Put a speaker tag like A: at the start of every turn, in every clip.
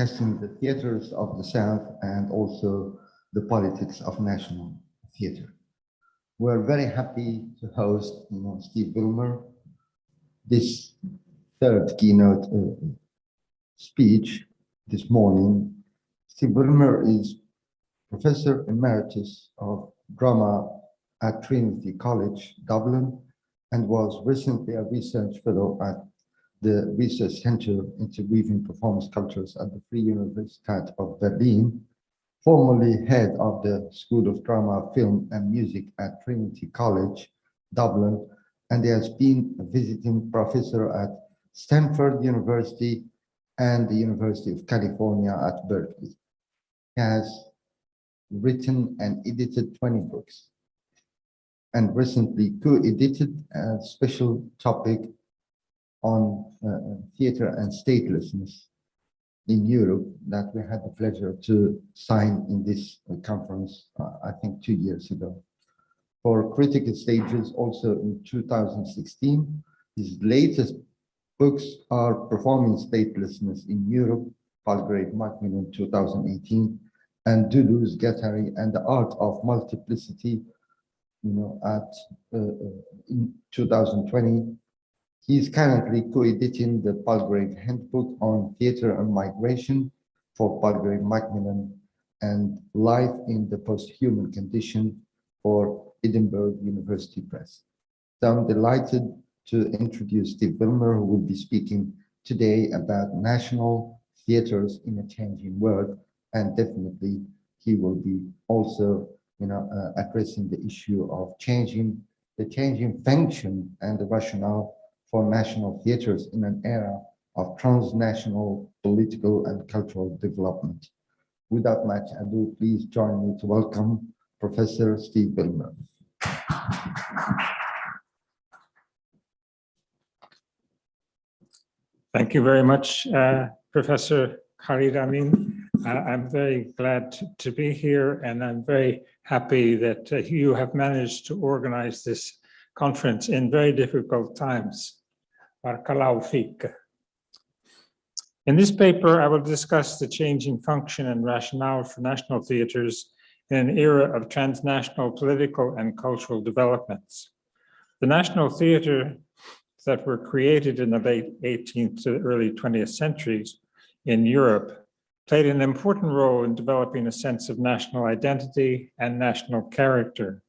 A: discussing the theaters of the South and also the politics of national theater. We're very happy to host Steve Burmer, this third keynote speech this morning. Steve Burmer is Professor Emeritus of Drama at Trinity College, Dublin, and was recently a research fellow at the Research Center Interweaving Performance Cultures at the Free Universität of Berlin, formerly head of the School of Drama, Film and Music at Trinity College, Dublin, and he has been a visiting professor at Stanford University and the University of California at Berkeley. He has written and edited 20 books and recently co-edited a special topic on theater and statelessness in Europe that we had the pleasure to sign in this conference, I think 2 years ago. For Critical Stages, also in 2016, his latest books are Performing Statelessness in Europe, Palgrave Macmillan 2018, and Duluth, Guattari, and the Art of Multiplicity, in 2020. He is currently co-editing the Palgrave Handbook on Theatre and Migration for Palgrave Macmillan and Life in the Post-Human Condition for Edinburgh University Press. So I'm delighted to introduce Steve Burmer, who will be speaking today about national theaters in a changing world, and definitely he will be also addressing the issue of the changing function and the rationale for national theaters in an era of transnational political and cultural development. Without much ado, please join me to welcome Professor Steve Burmer.
B: Thank you very much, Professor Khalid Amin. I'm very glad to be here, and I'm very happy that you have managed to organize this conference in very difficult times. Barakallahu feek. In this paper, I will discuss the changing function and rationale for national theaters in an era of transnational political and cultural developments. The national theater that were created in the late 18th to early 20th centuries in Europe played an important role in developing a sense of national identity and national character.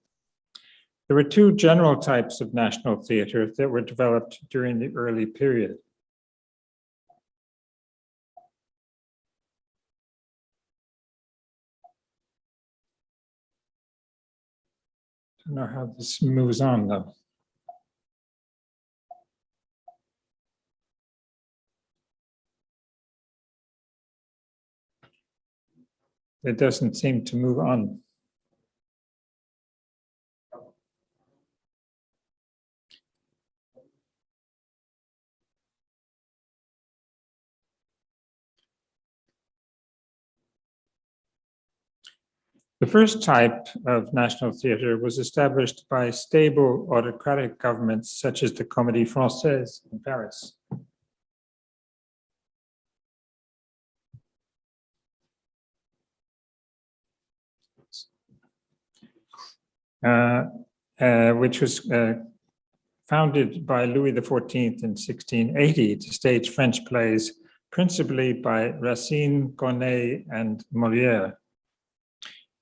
B: There were two general types of national theater that were developed during the early period. I don't know how this moves on though. It doesn't seem to move on. The first type of national theater was established by stable autocratic governments such as the Comédie Française in Paris. Which was founded by Louis XIV in 1680 to stage French plays, principally by Racine, Corneille, and Molière.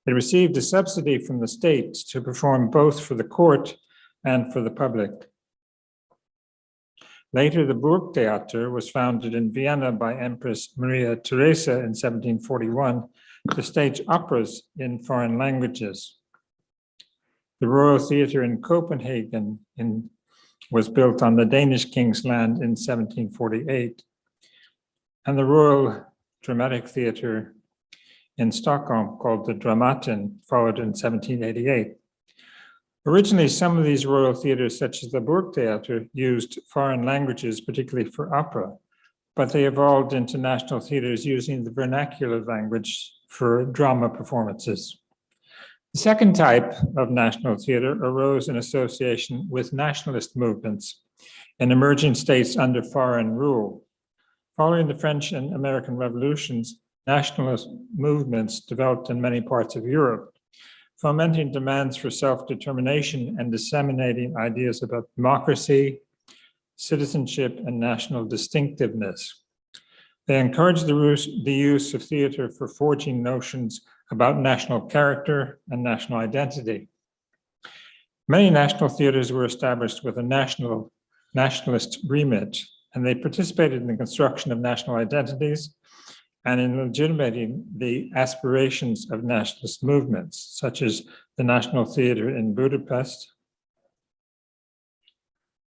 B: It received a subsidy from the state to perform both for the court and for the public. Later, the Burgtheater was founded in Vienna by Empress Maria Theresa in 1741 to stage operas in foreign languages. The Royal Theatre in Copenhagen was built on the Danish king's land in 1748. And the Royal Dramatic Theatre in Stockholm, called the Dramaten, followed in 1788. Originally, some of these royal theatres, such as the Burgtheater, used foreign languages, particularly for opera, but they evolved into national theatres using the vernacular language for drama performances. The second type of national theatre arose in association with nationalist movements in emerging states under foreign rule. Following the French and American revolutions, nationalist movements developed in many parts of Europe, fomenting demands for self-determination and disseminating ideas about democracy, citizenship, and national distinctiveness. They encouraged the use of theater for forging notions about national character and national identity. Many national theaters were established with a nationalist remit, and they participated in the construction of national identities and in legitimating the aspirations of nationalist movements, such as the National Theatre in Budapest,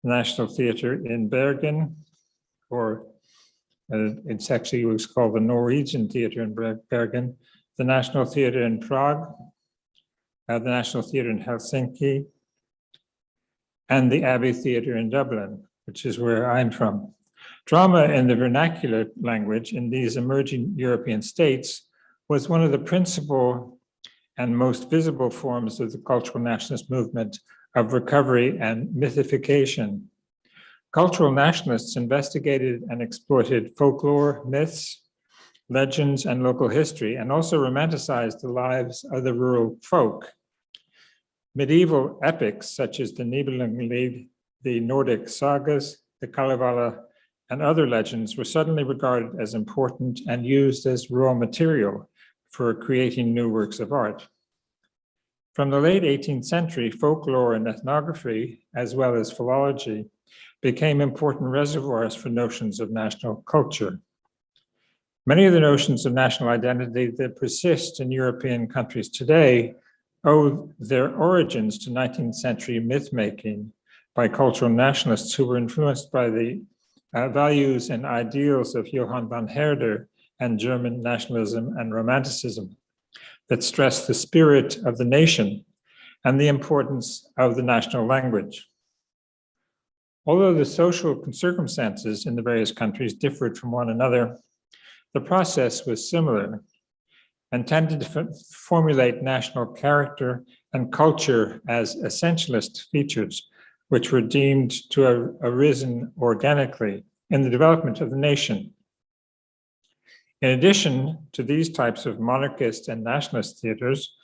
B: the National Theatre in Bergen, or it's actually was called the Norwegian Theatre in Bergen, the National Theatre in Prague, the National Theatre in Helsinki, and the Abbey Theatre in Dublin, which is where I'm from. Drama in the vernacular language in these emerging European states was one of the principal and most visible forms of the cultural nationalist movement of recovery and mythification. Cultural nationalists investigated and exploited folklore, myths, legends, and local history, and also romanticized the lives of the rural folk. Medieval epics such as the Nibelungenlied, the Nordic sagas, the Kalevala, and other legends were suddenly regarded as important and used as raw material for creating new works of art. From the late 18th century, folklore and ethnography, as well as philology, became important reservoirs for notions of national culture. Many of the notions of national identity that persist in European countries today owe their origins to 19th century myth-making by cultural nationalists who were influenced by the values and ideals of Johann von Herder and German nationalism and romanticism that stressed the spirit of the nation and the importance of the national language. Although the social circumstances in the various countries differed from one another, the process was similar and tended to formulate national character and culture as essentialist features, which were deemed to have arisen organically in the development of the nation. In addition to these types of monarchist and nationalist theaters,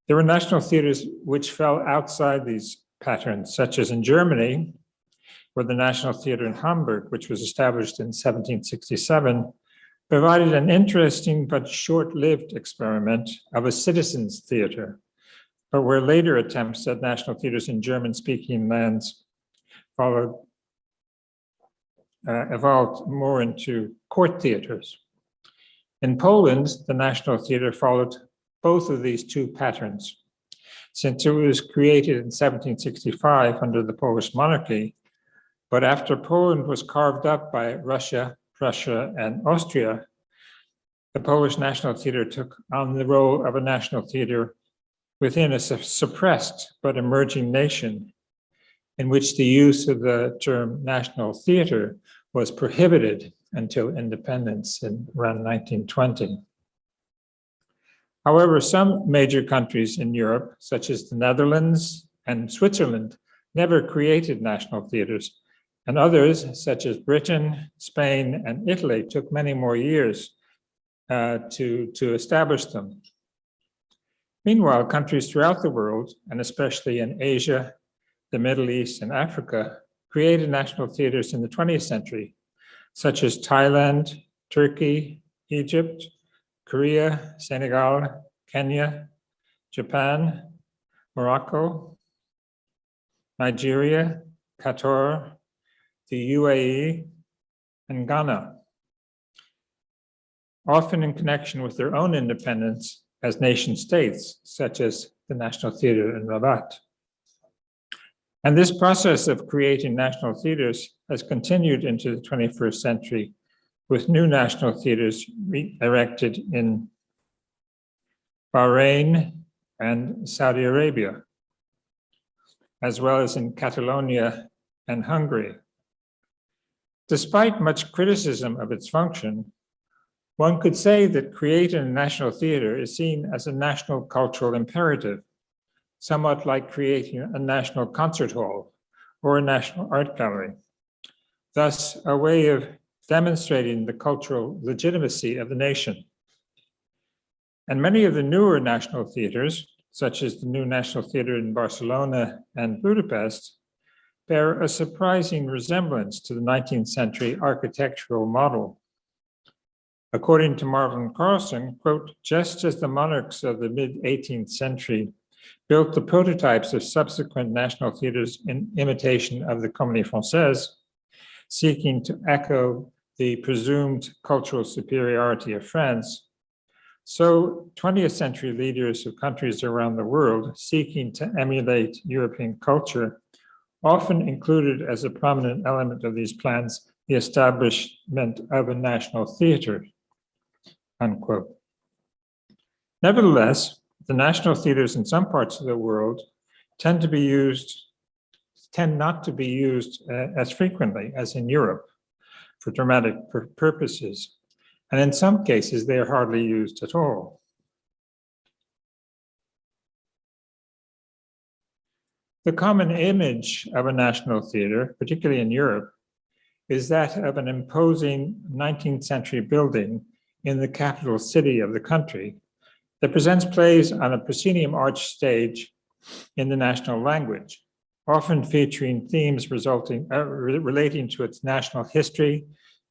B: there were national theaters which fell outside these patterns, such as in Germany, where the National Theatre in Hamburg, which was established in 1767, provided an interesting but short-lived experiment of a citizens' theatre, but where later attempts at national theatres in German-speaking lands evolved more into court theatres. In Poland, the National Theatre followed both of these two patterns. Since it was created in 1765 under the Polish monarchy, but after Poland was carved up by Russia, Prussia, and Austria, the Polish National Theatre took on the role of a national theatre within a suppressed but emerging nation, in which the use of the term national theatre was prohibited until independence in around 1920. However, some major countries in Europe, such as the Netherlands and Switzerland, never created national theatres, and others, such as Britain, Spain, and Italy, took many more years to establish them. Meanwhile, countries throughout the world, and especially in Asia, the Middle East, and Africa, created national theatres in the 20th century, such as Thailand, Turkey, Egypt, Korea, Senegal, Kenya, Japan, Morocco, Nigeria, Qatar, the UAE, and Ghana, often in connection with their own independence as nation states, such as the National Theatre in Rabat. And this process of creating national theatres has continued into the 21st century, with new national theatres erected in Bahrain and Saudi Arabia, as well as in Catalonia and Hungary. Despite much criticism of its function, one could say that creating a national theatre is seen as a national cultural imperative, somewhat like creating a national concert hall or a national art gallery. Thus, a way of demonstrating the cultural legitimacy of the nation. And many of the newer national theaters, such as the new National Theatre in Barcelona and Budapest, bear a surprising resemblance to the 19th century architectural model. According to Marvin Carlson, quote, just as the monarchs of the mid-18th century built the prototypes of subsequent national theaters in imitation of the Comédie Française, seeking to echo the presumed cultural superiority of France, so 20th century leaders of countries around the world seeking to emulate European culture often included as a prominent element of these plans the establishment of a national theater, unquote. Nevertheless, the national theaters in some parts of the world tend not to be used as frequently as in Europe for dramatic purposes. And in some cases, they are hardly used at all. The common image of a national theater, particularly in Europe, is that of an imposing 19th century building in the capital city of the country that presents plays on a proscenium arch stage in the national language, often featuring themes relating to its national history,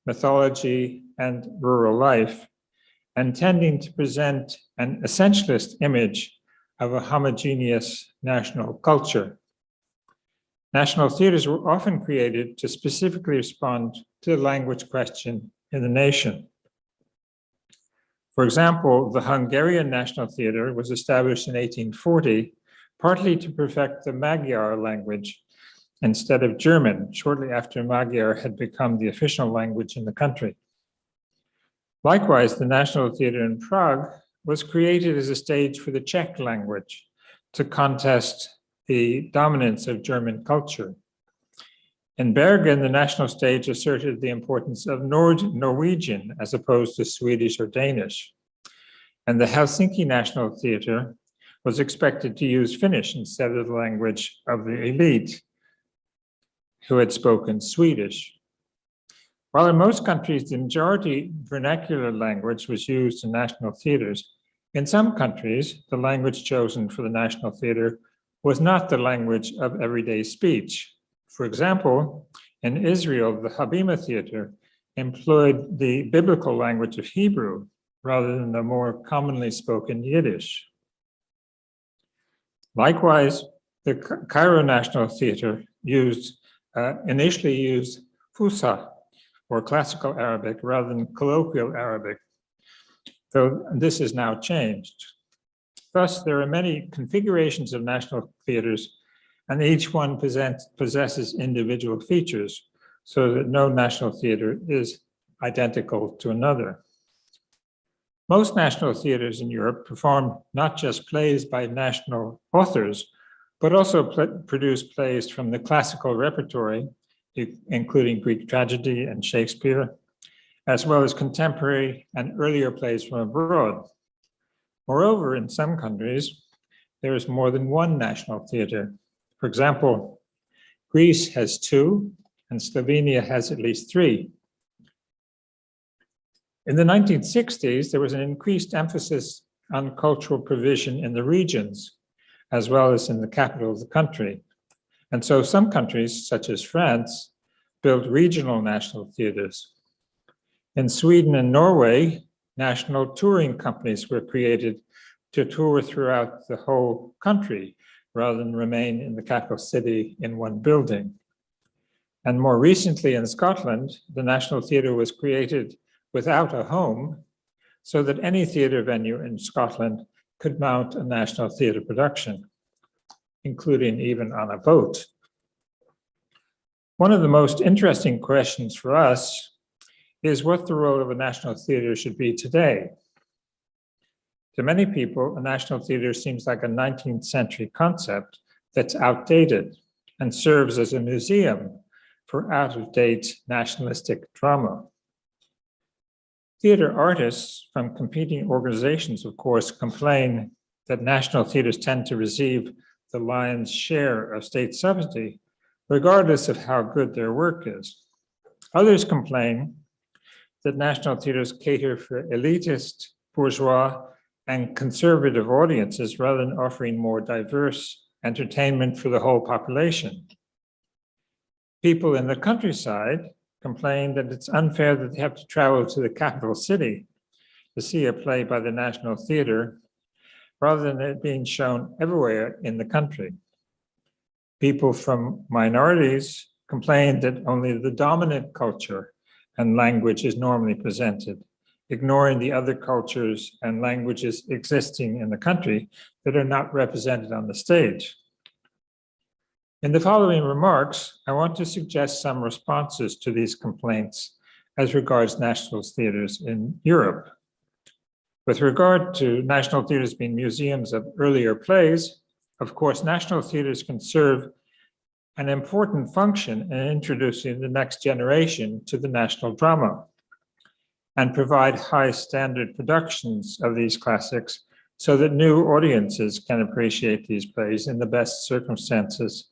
B: mythology, and rural life, and tending to present an essentialist image of a homogeneous national culture. National theaters were often created to specifically respond to the language question in the nation. For example, the Hungarian National Theatre was established in 1840, partly to perfect the Magyar language instead of German, shortly after Magyar had become the official language in the country. Likewise, the National Theatre in Prague was created as a stage for the Czech language to contest the dominance of German culture. In Bergen, the national stage asserted the importance of Norwegian as opposed to Swedish or Danish. And the Helsinki National Theatre was expected to use Finnish instead of the language of the elite, who had spoken Swedish. While in most countries, the majority vernacular language was used in national theaters, in some countries, the language chosen for the national theater was not the language of everyday speech. For example, in Israel, the Habima Theatre employed the biblical language of Hebrew rather than the more commonly spoken Yiddish. Likewise, the Cairo National Theatre initially used Fusha, or classical Arabic, rather than colloquial Arabic, though this is now changed. Thus, there are many configurations of national theaters, and each one possesses individual features, so that no national theater is identical to another. Most national theaters in Europe perform not just plays by national authors, but also produce plays from the classical repertory, including Greek tragedy and Shakespeare, as well as contemporary and earlier plays from abroad. Moreover, in some countries, there is more than one national theater. For example, Greece has 2, and Slovenia has at least 3. In the 1960s, there was an increased emphasis on cultural provision in the regions, as well as in the capital of the country. And so some countries, such as France, built regional national theaters. In Sweden and Norway, national touring companies were created to tour throughout the whole country, rather than remain in the capital city in one building. And more recently in Scotland, the National Theatre was created without a home, so that any theatre venue in Scotland could mount a national theatre production, including even on a boat. One of the most interesting questions for us is what the role of a national theatre should be today. To many people, a national theatre seems like a 19th century concept that's outdated and serves as a museum for out-of-date nationalistic drama. Theatre artists from competing organizations, of course, complain that national theatres tend to receive the lion's share of state subsidy, regardless of how good their work is. Others complain that national theatres cater for elitist, bourgeois, and conservative audiences rather than offering more diverse entertainment for the whole population. People in the countryside complain that it's unfair that they have to travel to the capital city to see a play by the National Theatre rather than it being shown everywhere in the country. People from minorities complain that only the dominant culture and language is normally presented, ignoring the other cultures and languages existing in the country that are not represented on the stage. In the following remarks, I want to suggest some responses to these complaints as regards national theaters in Europe. With regard to national theaters being museums of earlier plays, of course, national theaters can serve an important function in introducing the next generation to the national drama and provide high standard productions of these classics so that new audiences can appreciate these plays in the best circumstances.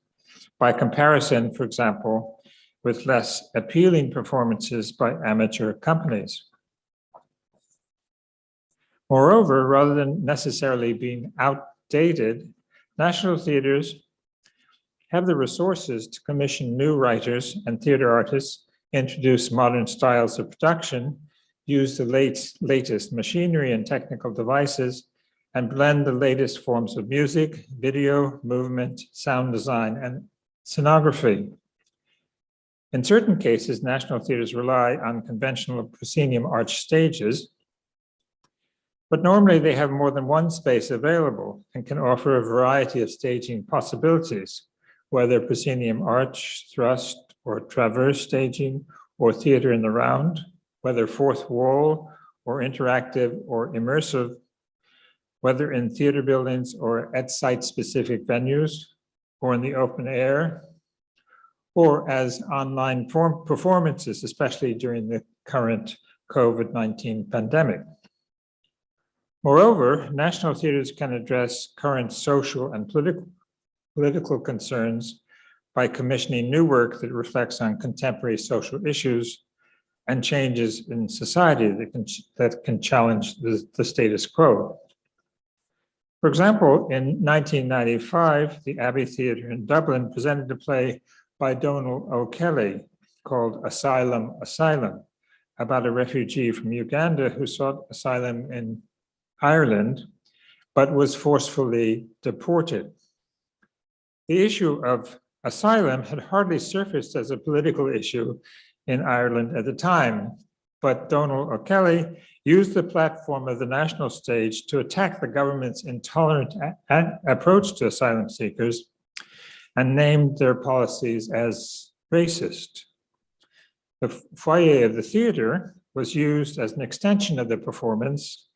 B: By comparison, for example, with less appealing performances by amateur companies. Moreover, rather than necessarily being outdated, national theaters have the resources to commission new writers and theater artists, introduce modern styles of production, use the latest machinery and technical devices, and blend the latest forms of music, video, movement, sound design, and scenography. In certain cases, national theaters rely on conventional proscenium arch stages, but normally they have more than one space available and can offer a variety of staging possibilities, whether proscenium arch, thrust, or traverse staging, or theater in the round, whether fourth wall, or interactive or immersive, whether in theater buildings or at site-specific venues, or in the open air, or as online performances, especially during the current COVID-19 pandemic. Moreover, national theaters can address current social and political concerns by commissioning new work that reflects on contemporary social issues and changes in society that can challenge the status quo. For example, in 1995, the Abbey Theatre in Dublin presented a play by Donal O'Kelly called Asylum, Asylum, about a refugee from Uganda who sought asylum in Ireland, but was forcefully deported. The issue of asylum had hardly surfaced as a political issue in Ireland at the time, but Donal O'Kelly used the platform of the national stage to attack the government's intolerant approach to asylum seekers and named their policies as racist. The foyer of the theater was used as an extension of the performance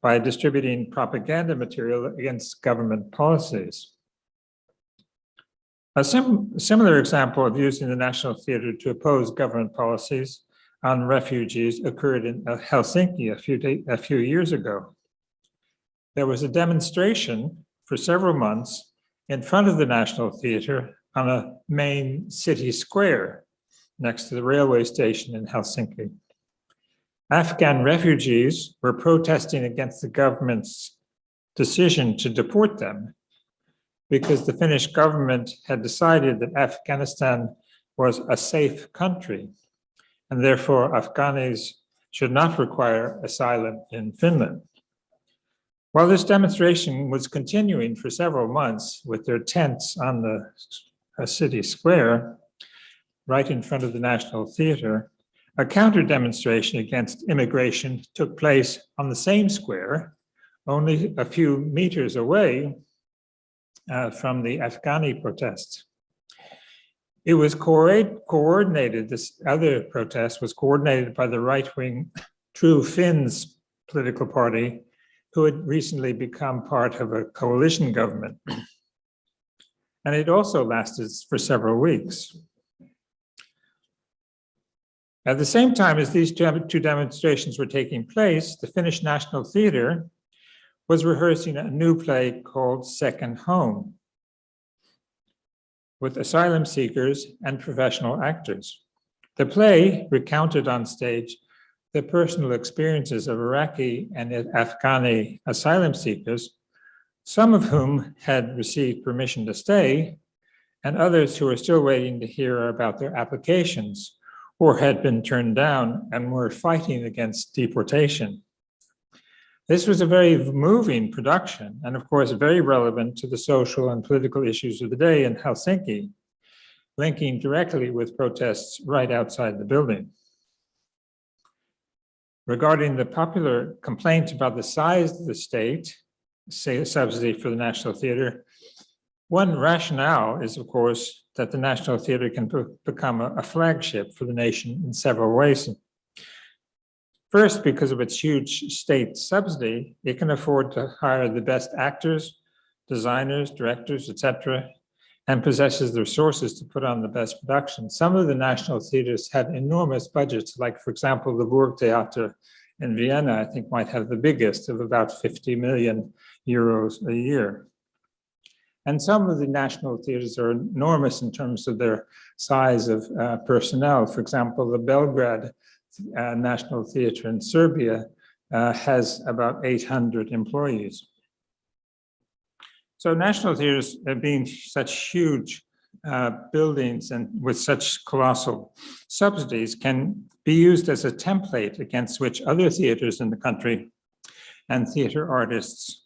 B: by distributing propaganda material against government policies. A similar example of using the National Theatre to oppose government policies on refugees occurred in Helsinki a few years ago. There was a demonstration for several months in front of the National Theatre on a main city square next to the railway station in Helsinki. Afghan refugees were protesting against the government's decision to deport them because the Finnish government had decided that Afghanistan was a safe country, and therefore Afghanis should not require asylum in Finland. While this demonstration was continuing for several months with their tents on the city square, right in front of the National Theatre, a counter-demonstration against immigration took place on the same square, only a few meters away from the Afghani protests. It was coordinated, this other protest was coordinated by the right-wing True Finns political party, who had recently become part of a coalition government. And it also lasted for several weeks. At the same time as these two demonstrations were taking place, the Finnish National Theatre was rehearsing a new play called Second Home with asylum seekers and professional actors. The play recounted on stage the personal experiences of Iraqi and Afghani asylum seekers, some of whom had received permission to stay, and others who were still waiting to hear about their applications or had been turned down and were fighting against deportation. This was a very moving production, and of course, very relevant to the social and political issues of the day in Helsinki, linking directly with protests right outside the building. Regarding the popular complaint about the size of the state subsidy for the National Theatre, one rationale is, of course, that the National Theatre can become a flagship for the nation in several ways. First, because of its huge state subsidy, it can afford to hire the best actors, designers, directors, etc., and possesses the resources to put on the best productions. Some of the national theaters have enormous budgets, like, for example, the Burmer in Vienna, I think, might have the biggest of about 50 million euros a year. And some of the national theaters are enormous in terms of their size of personnel. For example, the Belgrade National Theatre in Serbia has about 800 employees. So national theaters, being such huge buildings and with such colossal subsidies, can be used as a template against which other theaters in the country and theater artists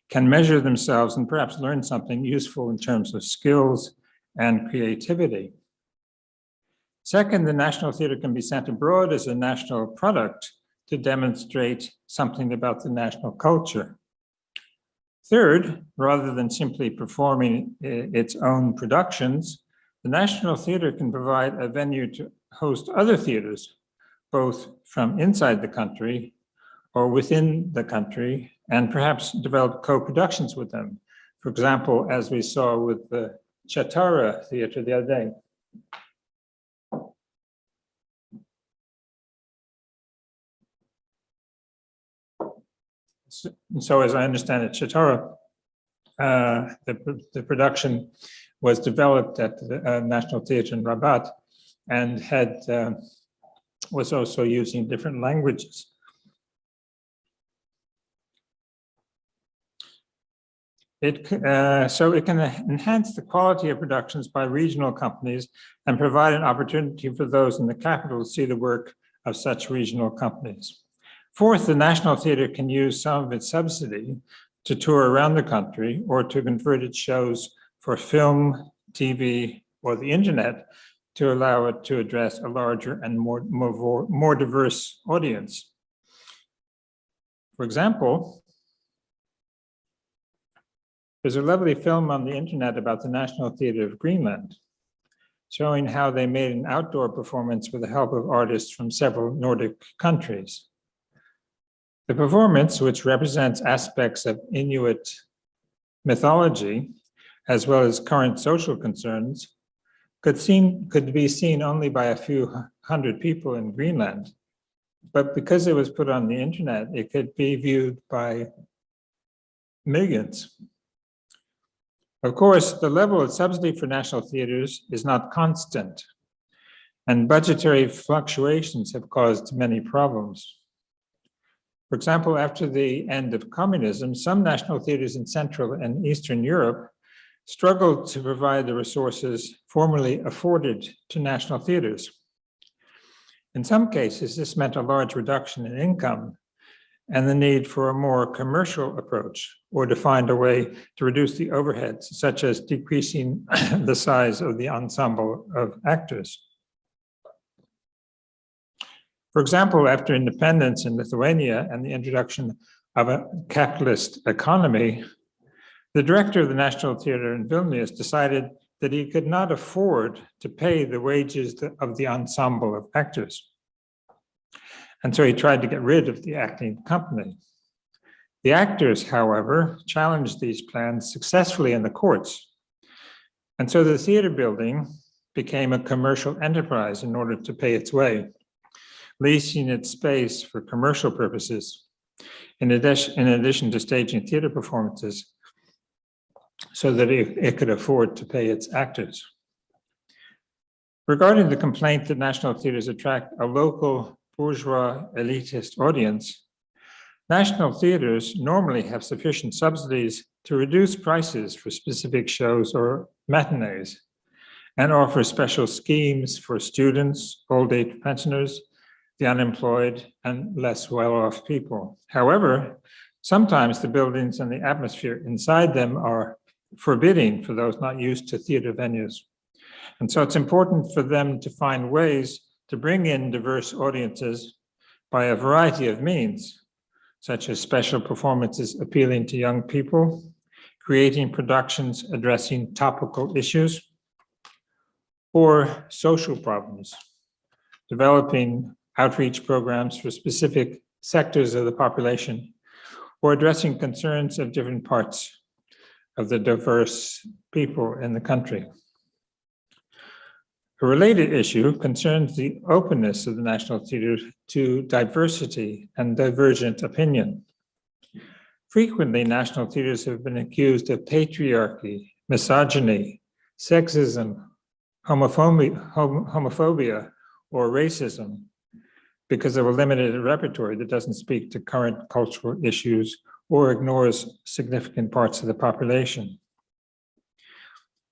B: can measure themselves and perhaps learn something useful in terms of skills and creativity. Second, the National Theatre can be sent abroad as a national product to demonstrate something about the national culture. Third, rather than simply performing its own productions, the National Theatre can provide a venue to host other theaters, both from inside the country or within the country, and perhaps develop co-productions with them. For example, as we saw with the Chatara Theatre the other day. So as I understand it, Chatara, the production was developed at the National Theatre in Rabat and was also using different languages. So it can enhance the quality of productions by regional companies and provide an opportunity for those in the capital to see the work of such regional companies. Fourth, the National Theatre can use some of its subsidy to tour around the country or to convert its shows for film, TV, or the internet to allow it to address a larger and more diverse audience. For example, there's a lovely film on the internet about the National Theatre of Greenland, showing how they made an outdoor performance with the help of artists from several Nordic countries. The performance, which represents aspects of Inuit mythology, as well as current social concerns, could be seen only by a few hundred people in Greenland. But because it was put on the internet, it could be viewed by millions. Of course, the level of subsidy for national theaters is not constant, and budgetary fluctuations have caused many problems. For example, after the end of communism, some national theaters in Central and Eastern Europe struggled to provide the resources formerly afforded to national theaters. In some cases, this meant a large reduction in income and the need for a more commercial approach, or to find a way to reduce the overheads, such as decreasing the size of the ensemble of actors. For example, after independence in Lithuania and the introduction of a capitalist economy, the director of the National Theatre in Vilnius decided that he could not afford to pay the wages of the ensemble of actors. And so he tried to get rid of the acting company. The actors, however, challenged these plans successfully in the courts. And so the theater building became a commercial enterprise in order to pay its way, leasing its space for commercial purposes, in addition to staging theater performances, so that it could afford to pay its actors. Regarding the complaint that national theaters attract a local bourgeois elitist audience, national theaters normally have sufficient subsidies to reduce prices for specific shows or matinees and offer special schemes for students, old age pensioners, the unemployed, and less well-off people. However, sometimes the buildings and the atmosphere inside them are forbidding for those not used to theater venues. And so it's important for them to find ways to bring in diverse audiences by a variety of means, such as special performances appealing to young people, creating productions addressing topical issues, or social problems, developing outreach programs for specific sectors of the population, or addressing concerns of different parts of the diverse people in the country. A related issue concerns the openness of the National Theatre to diversity and divergent opinion. Frequently, national theatres have been accused of patriarchy, misogyny, sexism, homophobia, or racism because of a limited repertoire that doesn't speak to current cultural issues or ignores significant parts of the population.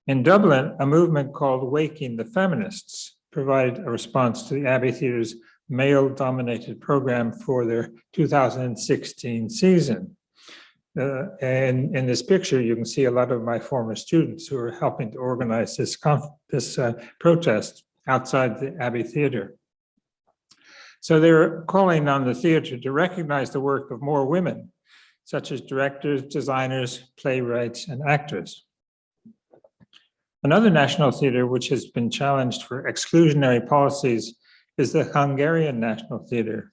B: In Dublin, a movement called Waking the Feminists provided a response to the Abbey Theatre's male-dominated program for their 2016 season. And in this picture, you can see a lot of my former students who are helping to organize this protest outside the Abbey Theatre. So they're calling on the theatre to recognize the work of more women, such as directors, designers, playwrights, and actors. Another national theatre which has been challenged for exclusionary policies is the Hungarian National Theatre.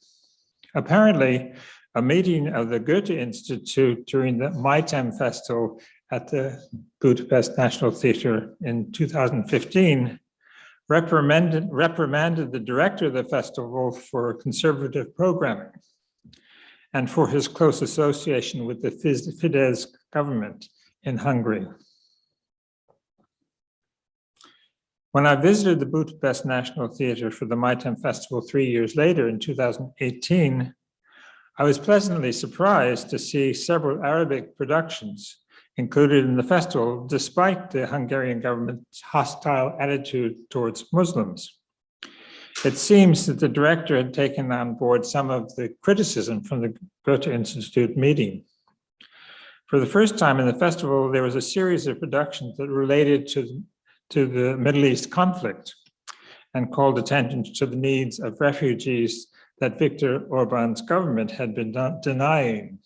B: Apparently, a meeting of the Goethe Institute during the Maitem Festival at the Budapest National Theatre in 2015 reprimanded the director of the festival for conservative programming and for his close association with the Fidesz government in Hungary. When I visited the Budapest National Theatre for the Maitem Festival 3 years later in 2018, I was pleasantly surprised to see several Arabic productions included in the festival, despite the Hungarian government's hostile attitude towards Muslims. It seems that the director had taken on board some of the criticism from the Goethe Institute meeting. For the first time in the festival, there was a series of productions that related to the Middle East conflict and called attention to the needs of refugees that Viktor Orban's government had been denying.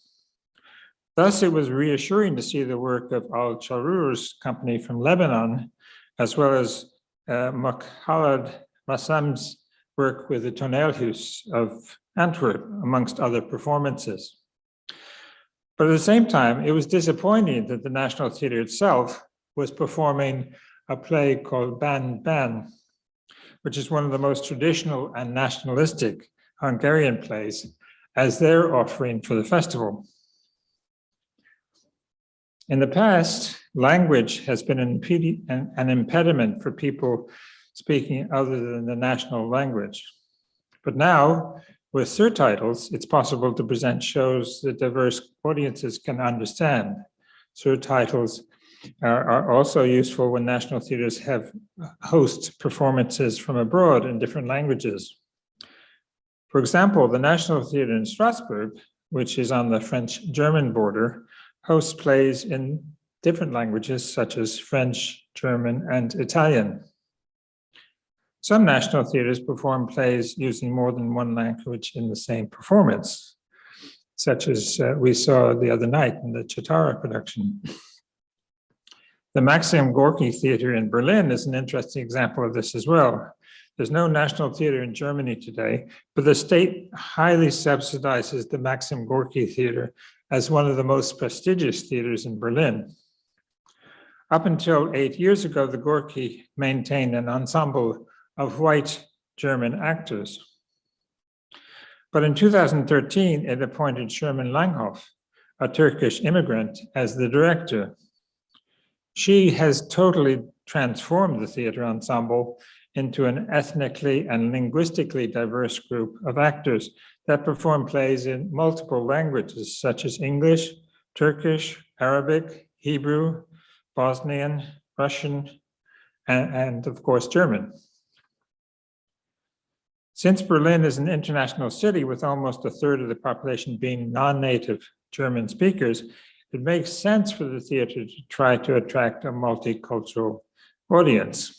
B: Thus, it was reassuring to see the work of Al-Charur's company from Lebanon, as well as Makhalad Rassam's work with the Toneelhuis of Antwerp, amongst other performances. But at the same time, it was disappointing that the National Theatre itself was performing a play called Ban Ban, which is one of the most traditional and nationalistic Hungarian plays, as their offering for the festival. In the past, language has been an impediment for people speaking other than the national language. But now, with surtitles, it's possible to present shows that diverse audiences can understand. Surtitles are also useful when national theaters host performances from abroad in different languages. For example, the National Theatre in Strasbourg, which is on the French-German border, hosts plays in different languages such as French, German, and Italian. Some national theaters perform plays using more than one language in the same performance, such as we saw the other night in the Chatara production. The Maxim Gorky Theater in Berlin is an interesting example of this as well. There's no national theater in Germany today, but the state highly subsidizes the Maxim Gorky Theater as one of the most prestigious theaters in Berlin. Up until 8 years ago, the Gorky maintained an ensemble of white German actors. But in 2013, it appointed Sherman Langhoff, a Turkish immigrant, as the director. She has totally transformed the theater ensemble into an ethnically and linguistically diverse group of actors that perform plays in multiple languages, such as English, Turkish, Arabic, Hebrew, Bosnian, Russian, and of course, German. Since Berlin is an international city with almost a third of the population being non-native German speakers, it makes sense for the theater to try to attract a multicultural audience.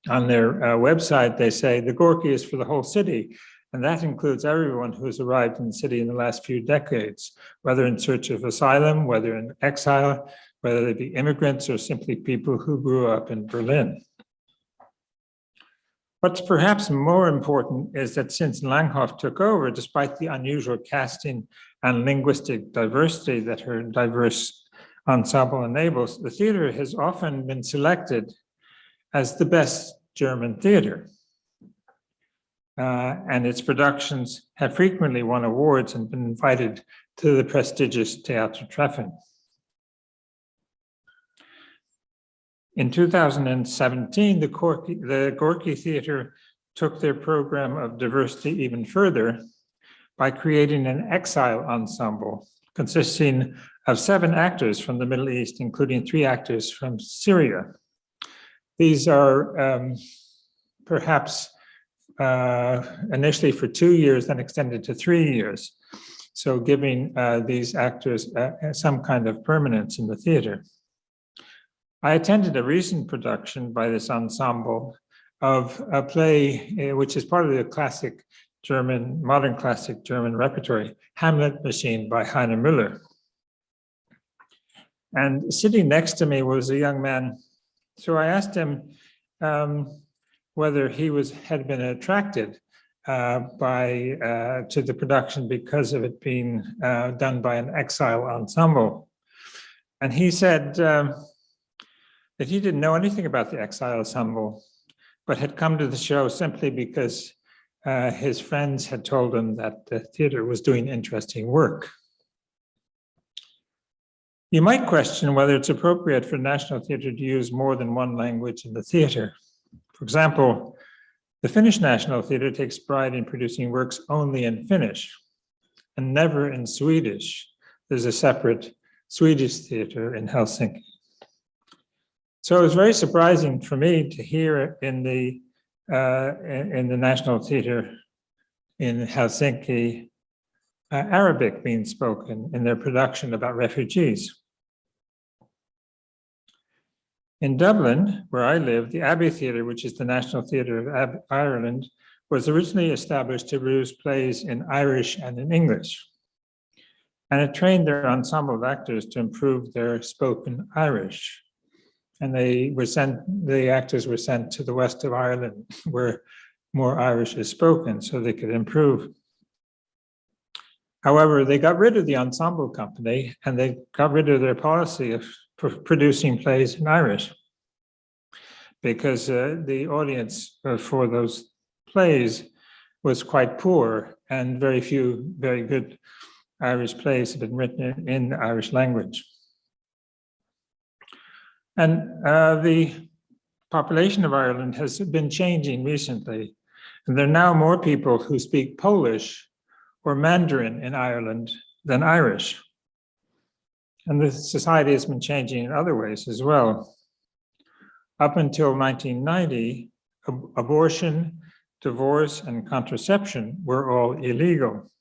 B: On their website, they say the Gorky is for the whole city, and that includes everyone who has arrived in the city in the last few decades, whether in search of asylum, whether in exile, whether they be immigrants or simply people who grew up in Berlin. What's perhaps more important is that since Langhoff took over, despite the unusual casting and linguistic diversity that her diverse ensemble enables, the theater has often been selected as the best German theater. And its productions have frequently won awards and been invited to the prestigious Theater Treffen. In 2017, the Gorky Theater took their program of diversity even further by creating an exile ensemble consisting of 7 actors from the Middle East, including 3 actors from Syria. These are perhaps initially for 2 years, then extended to 3 years. So giving these actors some kind of permanence in the theater. I attended a recent production by this ensemble of a play, which is part of the classic German, modern classic German repertory, Hamlet Machine by Heine Müller. And sitting next to me was a young man. So I asked him whether he had been attracted to the production because of it being done by an exile ensemble. And he said that he didn't know anything about the exile ensemble, but had come to the show simply because his friends had told him that the theater was doing interesting work. You might question whether it's appropriate for National Theatre to use more than one language in the theater. For example, the Finnish National Theatre takes pride in producing works only in Finnish and never in Swedish. There's a separate Swedish theatre in Helsinki. So it was very surprising for me to hear in the National Theatre in Helsinki, Arabic being spoken in their production about refugees. In Dublin, where I live, the Abbey Theatre, which is the National Theatre of Ireland, was originally established to produce plays in Irish and in English. And it trained their ensemble of actors to improve their spoken Irish. And the actors were sent to the west of Ireland, where more Irish is spoken, so they could improve. However, they got rid of the ensemble company and they got rid of their policy of producing plays in Irish, because the audience for those plays was quite poor, and very few very good Irish plays have been written in the Irish language. And the population of Ireland has been changing recently, and there are now more people who speak Polish or Mandarin in Ireland than Irish. And the society has been changing in other ways as well. Up until 1990, abortion, divorce, and contraception were all illegal.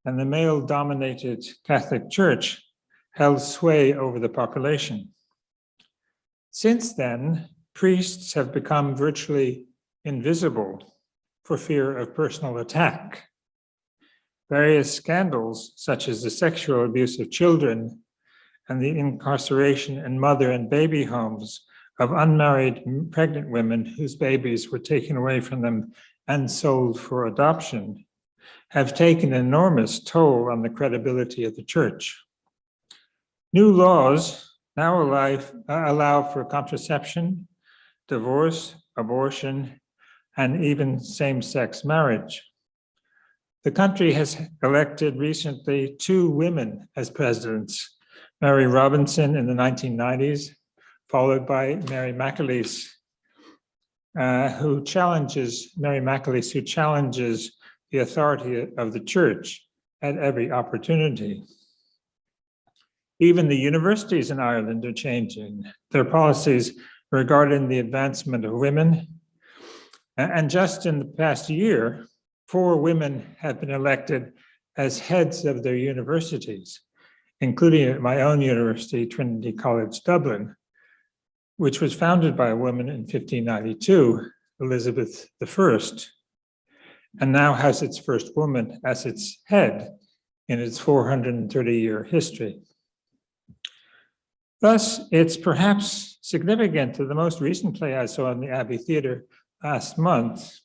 B: And the male-dominated Catholic Church held sway over the population. Since then, priests have become virtually invisible for fear of personal attack. Various scandals, such as the sexual abuse of children and the incarceration in mother and baby homes of unmarried pregnant women whose babies were taken away from them and sold for adoption, have taken an enormous toll on the credibility of the church. New laws now allow for contraception, divorce, abortion, and even same-sex marriage. The country has elected recently 2 women as presidents, Mary Robinson in the 1990s, followed by Mary McAleese who challenges, Mary McAleese, who challenges the authority of the church at every opportunity. Even the universities in Ireland are changing their policies regarding the advancement of women. And just in the past year, 4 women have been elected as heads of their universities, including at my own university, Trinity College, Dublin, which was founded by a woman in 1592, Elizabeth I, and now has its first woman as its head in its 430-year history. Thus, it's perhaps significant that the most recent play I saw in the Abbey Theatre last month,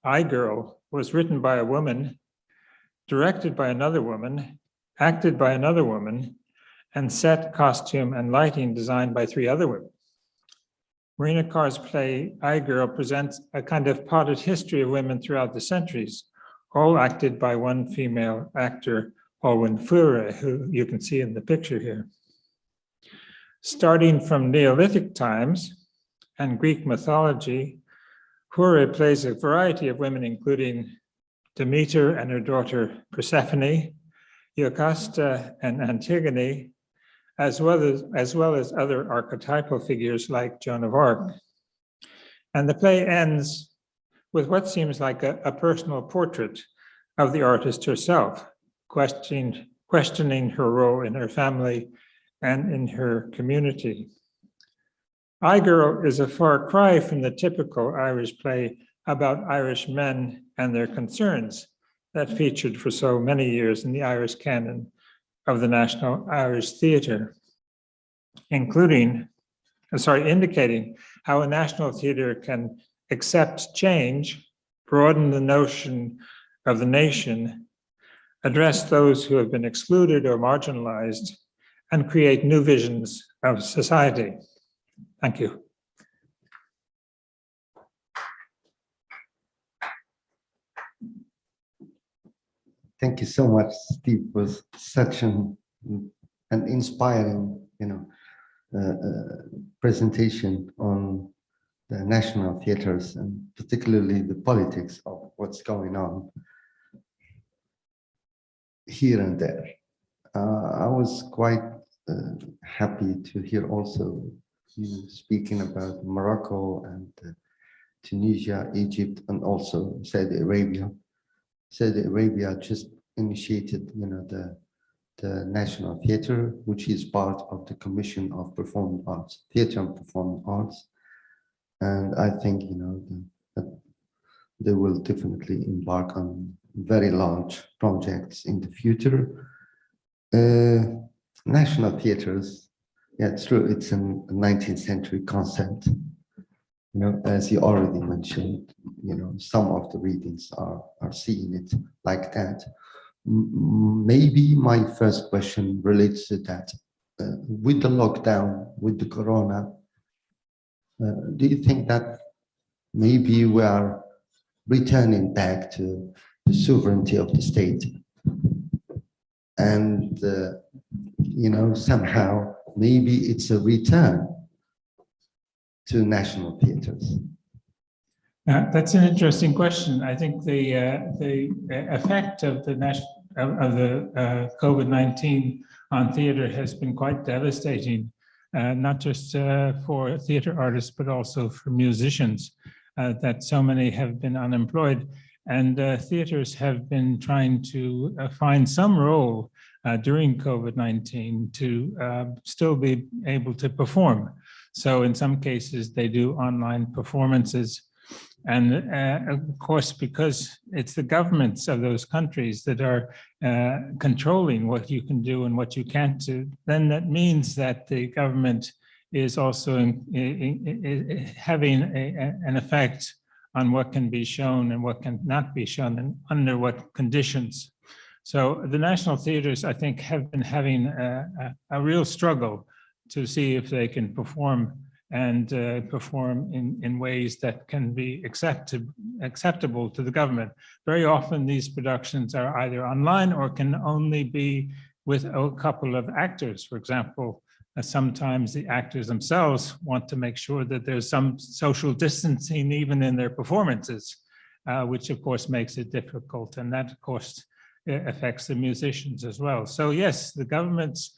B: I Girl, was written by a woman, directed by another woman, acted by another woman, and set, costume, and lighting designed by 3 other women. Marina Carr's play, I Girl, presents a kind of potted history of women throughout the centuries, all acted by one female actor, Olwen Fure, who you can see in the picture here. Starting from Neolithic times and Greek mythology, Fure plays a variety of women, including Demeter and her daughter Persephone, Jocasta and Antigone, as well as other archetypal figures like Joan of Arc. And the play ends with what seems like a personal portrait of the artist herself, questioning her role in her family and in her community. I Girl is a far cry from the typical Irish play about Irish men and their concerns that featured for so many years in the Irish canon of the National Irish Theatre, indicating how a national theatre can accept change, broaden the notion of the nation, address those who have been excluded or marginalized, and create new visions of society. Thank you.
A: Thank you so much, Steve. It was such an inspiring, presentation on the national theaters and particularly the politics of what's going on here and there. I was quite happy to hear also you speaking about Morocco and Tunisia, Egypt, and also Saudi Arabia. Saudi Arabia just initiated, the National Theatre, which is part of the Commission of Performing Arts, Theatre and Performing Arts. And I think, that they will definitely embark on very large projects in the future. National theatres, yeah, it's true, it's a 19th century concept. As you already mentioned, some of the readings are seeing it like that. Maybe my first question relates to that. With the lockdown, with the corona, do you think that maybe we are returning back to the sovereignty of the state? And, somehow, maybe it's a return to national theaters?
B: That's an interesting question. I think the effect of the COVID-19 on theater has been quite devastating, not just for theater artists, but also for musicians, that so many have been unemployed. And theaters have been trying to find some role during COVID-19 to still be able to perform. So in some cases, they do online performances. And of course, because it's the governments of those countries that are controlling what you can do and what you can't do, then that means that the government is also having an effect on what can be shown and what can not be shown and under what conditions. So the national theaters, I think, have been having a real struggle to see if they can perform and perform in ways that can be acceptable to the government. Very often these productions are either online or can only be with a couple of actors. For example, sometimes the actors themselves want to make sure that there's some social distancing even in their performances, which of course makes it difficult. And that of course affects the musicians as well. So yes, the governments,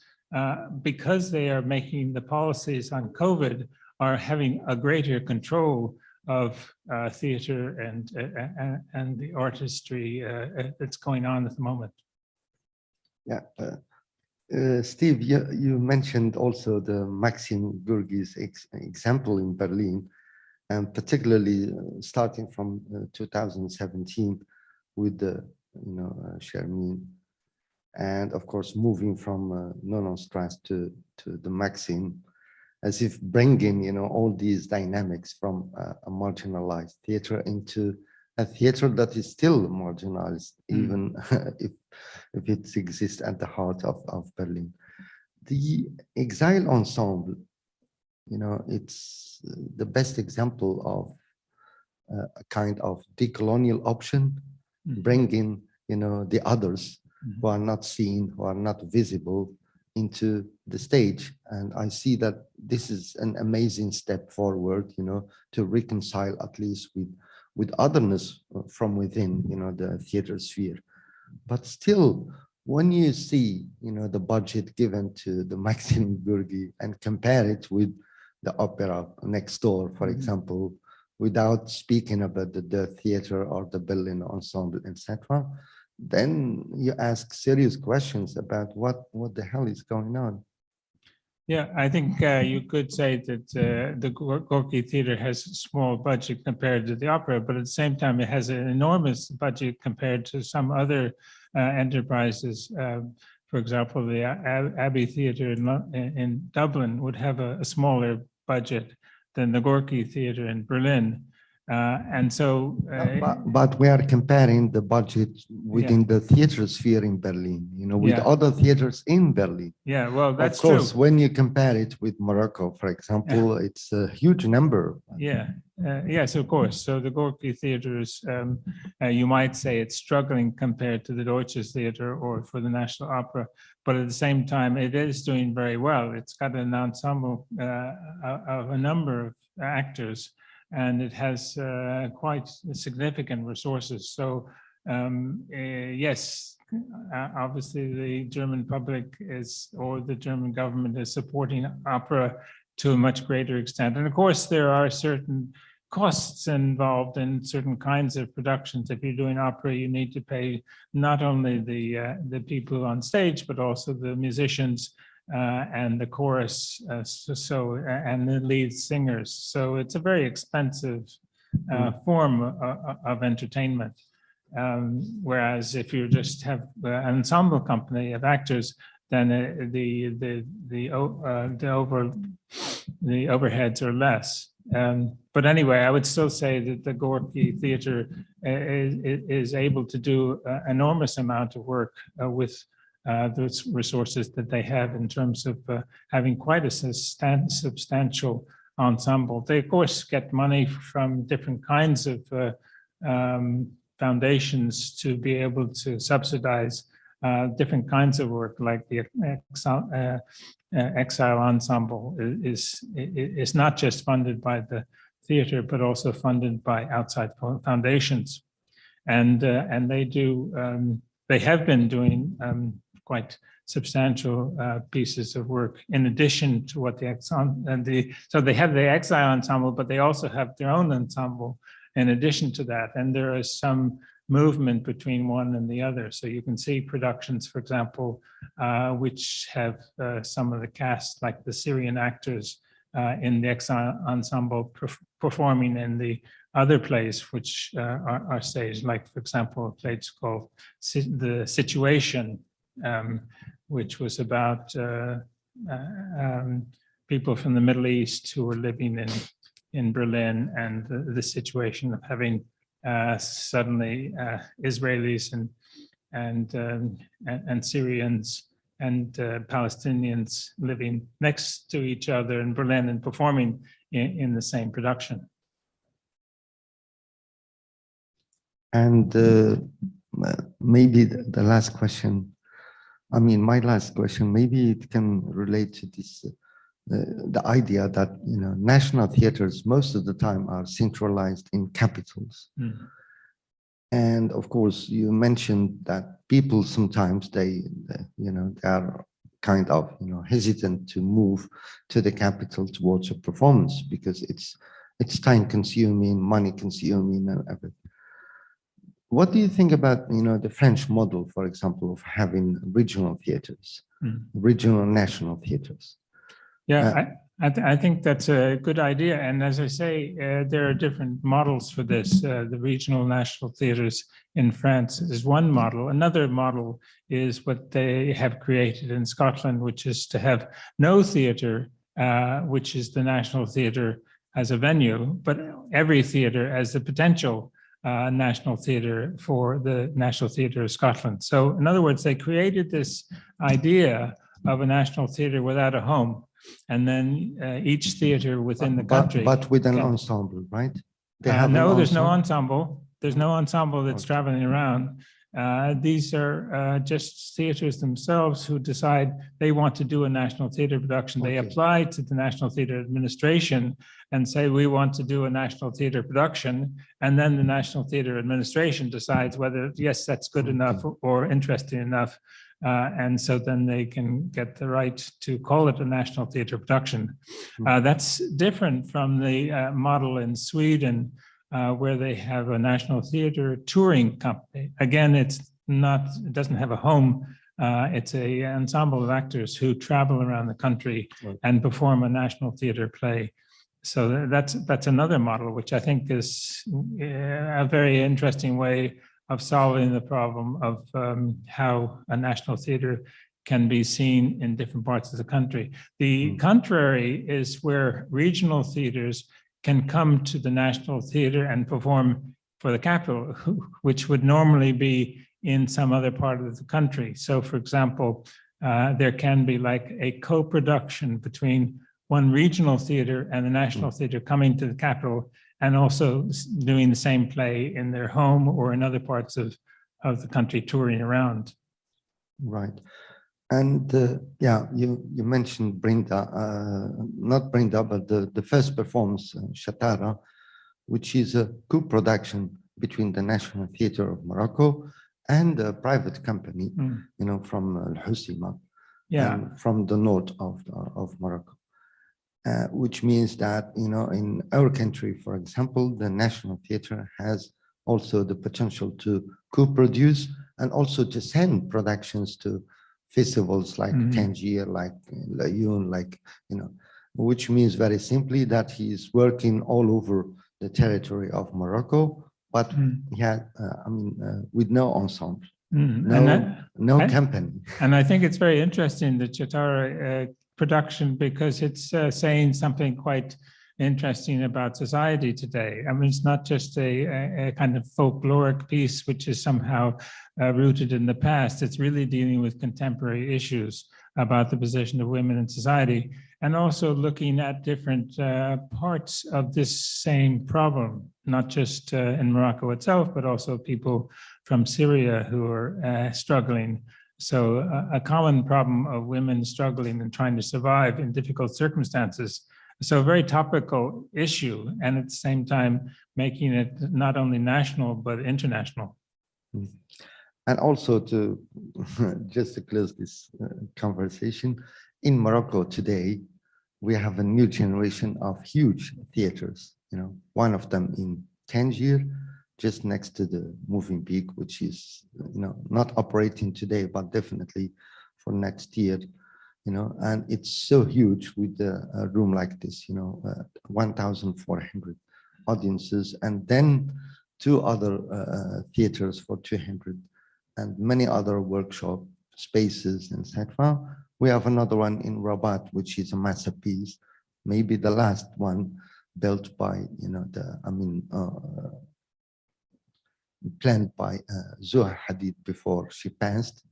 B: because they are making the policies on COVID, are having a greater control of theater and the artistry that's going on at the moment.
A: Yeah, Steve, you mentioned also the Maxim Gorky's example in Berlin, and particularly starting from 2017 with the Shermin, and of course moving from Nonnenstrasse to the Maxim, as if bringing all these dynamics from a marginalized theater into a theater that is still marginalized, even if it exists at the heart of Berlin. The Exile Ensemble, it's the best example of a kind of decolonial option, bringing the others who are not seen, who are not visible, into the stage. And I see that this is an amazing step forward, to reconcile at least with otherness from within, the theater sphere. But still, when you see, the budget given to the Maxim Gorky and compare it with the opera next door, for example, without speaking about the theater or the Berlin ensemble, etc., then you ask serious questions about what the hell is going on.
B: Yeah, I think you could say that the Gorky Theatre has a small budget compared to the opera, but at the same time, it has an enormous budget compared to some other enterprises. For example, the Abbey Theatre in Dublin would have a smaller budget than the Gorky Theatre in Berlin. And so,
A: but we are comparing the budget within the theater sphere in Berlin, with other theaters in Berlin.
B: Yeah, well, that's true.
A: Of course, when you compare it with Morocco, for example, it's a huge number.
B: Yeah, yes, of course. So the Gorky Theatre is, you might say it's struggling compared to the Deutsches Theater or for the National Opera, but at the same time, it is doing very well. It's got an ensemble of a number of actors, and it has quite significant resources. So yes, obviously the German public or the German government is supporting opera to a much greater extent. And of course, there are certain costs involved in certain kinds of productions. If you're doing opera, you need to pay not only the people on stage, but also the musicians and the chorus, and the lead singers. So it's a very expensive form of entertainment. Whereas if you just have an ensemble company of actors, then the overheads are less. But anyway, I would still say that the Gorky Theatre is able to do an enormous amount of work with the resources that they have in terms of having quite a substantial ensemble. They, of course, get money from different kinds of foundations to be able to subsidize different kinds of work, like the Exile Ensemble is not just funded by the theater, but also funded by outside foundations. And they have been doing quite substantial pieces of work in addition to what so they have the Exile Ensemble, but they also have their own ensemble in addition to that. And there is some movement between one and the other. So you can see productions, for example, which have some of the cast, like the Syrian actors in the Exile Ensemble performing in the other plays which are staged, like, for example, a play called The Situation, which was about people from the Middle East who were living in Berlin, and the situation of having suddenly Israelis and Syrians and Palestinians living next to each other in Berlin and performing in the same production.
A: And maybe the last question, my last question, maybe it can relate to this the idea that, you know, national theaters most of the time are centralized in capitals. And of course, you mentioned that people sometimes they you know, they are kind of, you know, hesitant to move to the capital towards a performance because it's time consuming, money consuming, and everything. What do you think about, you know, the French model, for example, of having regional theaters, regional national theaters?
B: Yeah, I think that's a good idea. And as I say, there are different models for this. The regional national theaters in France is one model. Another model is what they have created in Scotland, which is to have no theater, which is the National Theatre as a venue, but every theatre as the potential national theatre for the National Theatre of Scotland. So in other words, they created this idea of a national theatre without a home. And then each theatre within the country.
A: But with an ensemble, right?
B: They have no, there's no ensemble. There's no ensemble that's traveling around. These are just theatres themselves who decide they want to do a national theatre production. They apply to the National Theatre Administration and say, we want to do a national theatre production. And then the National Theatre Administration decides whether, yes, that's good enough or interesting enough. And so then they can get the right to call it a national theatre production. That's different from the model in Sweden, where they have a national theatre touring company. Again, it doesn't have a home. It's an ensemble of actors who travel around the country and perform a national theatre play. So that's another model, which I think is a very interesting way of solving the problem of how a national theatre can be seen in different parts of the country. The contrary is where regional theatres can come to the national theatre and perform for the capital, which would normally be in some other part of the country. So for example, there can be like a co-production between one regional theatre and the national theatre coming to the capital and also doing the same play in their home or in other parts of the country, touring around.
A: Right. And yeah, you mentioned Brenda, not Brenda, but the first performance, Shatara, which is a co-production between the National Theatre of Morocco and a private company, you know, from Al-Husima, from the north of Morocco. Which means that, you know, in our country, for example, the National Theatre has also the potential to co-produce and also to send productions to festivals like Tangier, like Laayoune, like, you know, which means very simply that he is working all over the territory of Morocco, but with no ensemble, no company.
B: And I think it's very interesting, the Chatara production, because it's saying something quite interesting about society today. I mean, it's not just a kind of folkloric piece, which is somehow rooted in the past. It's really dealing with contemporary issues about the position of women in society, and also looking at different parts of this same problem, not just in Morocco itself, but also people from Syria who are struggling. So a common problem of women struggling and trying to survive in difficult circumstances. So a very topical issue, and at the same time, making it not only national, but international.
A: And also to, just to close this conversation, in Morocco today, we have a new generation of huge theaters, you know, one of them in Tangier, just next to the moving peak, which is, you know, not operating today, but definitely for next year, you know, and it's so huge with a room like this, you know, 1,400 audiences, and then two other theaters for 200, and many other workshop spaces, etc. We have another one in Rabat, which is a masterpiece, maybe the last one built by, you know, planned by Zoha Hadid before she passed,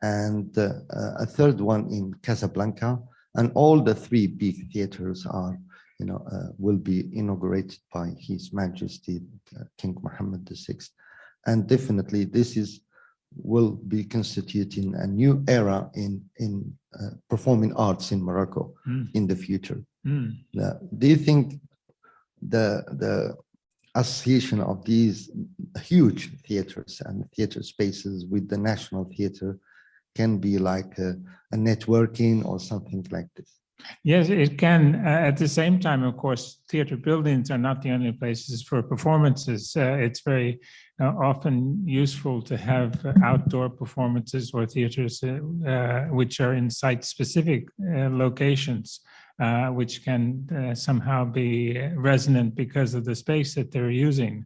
A: and a third one in Casablanca, and all the three big theaters are, you know, will be inaugurated by His Majesty King Mohammed VI, and definitely this will be constituting a new era in performing arts in Morocco in the future. Do you think the association of these huge theaters and theater spaces with the National Theatre can be like a networking or something like this?
B: Yes, it can. At the same time, of course, theater buildings are not the only places for performances. It's very often useful to have outdoor performances or theaters which are in site-specific locations, which can somehow be resonant because of the space that they're using.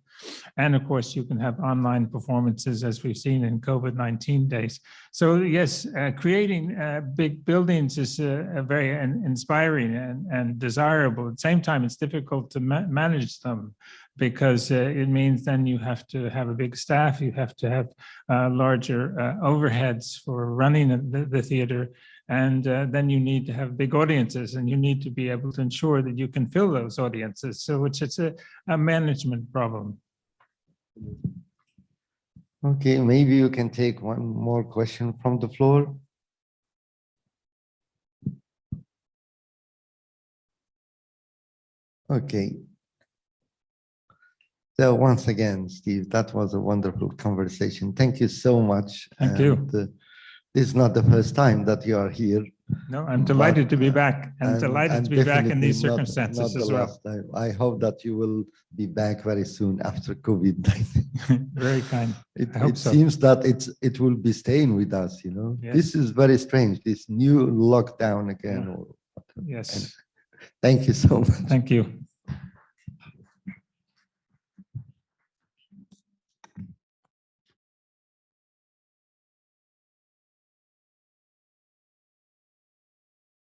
B: And of course, you can have online performances, as we've seen in COVID-19 days. So yes, creating big buildings is very inspiring and desirable. At the same time, it's difficult to manage them, because it means then you have to have a big staff, you have to have larger overheads for running the theater, and then you need to have big audiences, and you need to be able to ensure that you can fill those audiences. So which is a management problem.
A: Okay, maybe you can take one more question from the floor. Okay. So once again, Steve, that was a wonderful conversation. Thank you so much.
B: Thank you.
A: This is not the first time that you are here.
B: No, I'm delighted to be back. I'm delighted to be back in these circumstances as well.
A: I hope that you will be back very soon after COVID-19.
B: Very kind.
A: It seems that it will be staying with us, you know.
B: Yes.
A: This is very strange, this new lockdown again.
B: Yes.
A: Thank you so much.
B: Thank you.